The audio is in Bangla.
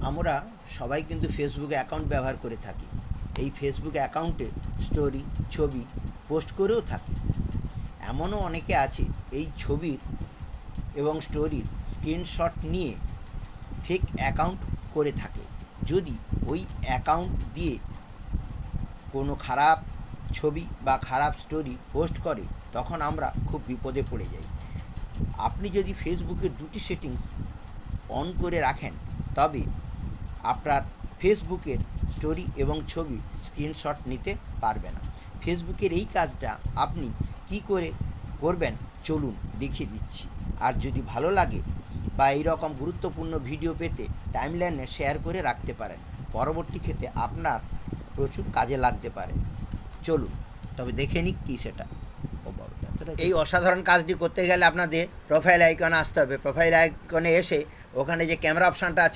আমরা সবাই কিন্তু ফেসবুকে অ্যাকাউন্ট ব্যবহার করে থাকি। এই ফেসবুক অ্যাকাউন্টে স্টোরি, ছবি পোস্ট করেও থাকি। এমনও অনেকে আছে এই ছবির এবং স্টোরির স্ক্রিনশট নিয়ে ফেক অ্যাকাউন্ট করে থাকে। যদি ওই অ্যাকাউন্ট দিয়ে কোনো খারাপ ছবি বা খারাপ স্টোরি পোস্ট করে, তখন আমরা খুব বিপদে পড়ে যাই। আপনি যদি ফেসবুকের দুটি সেটিংস অন করে রাখেন, তবে আপনার ফেসবুকের স্টোরি এবং ছবি স্ক্রিনশট নিতে পারবে না। ফেসবুকের এই কাজটা আপনি কি করে করবেন চলুন দেখিয়ে দিচ্ছি। আর যদি ভালো লাগে বা এই রকম গুরুত্বপূর্ণ ভিডিও পেতে টাইমলাইনে শেয়ার করে রাখতে পারেন, পরবর্তী ক্ষেত্রে আপনার প্রচুর কাজে লাগতে পারে। চলুন তবে দেখে নিক কী সেটা। এই অসাধারণ কাজটি করতে গেলে আপনাদের প্রোফাইল আইকনে আসতে হবে। প্রোফাইল আইকনে এসে ওখানে যে ক্যামেরা অপশানটা আছে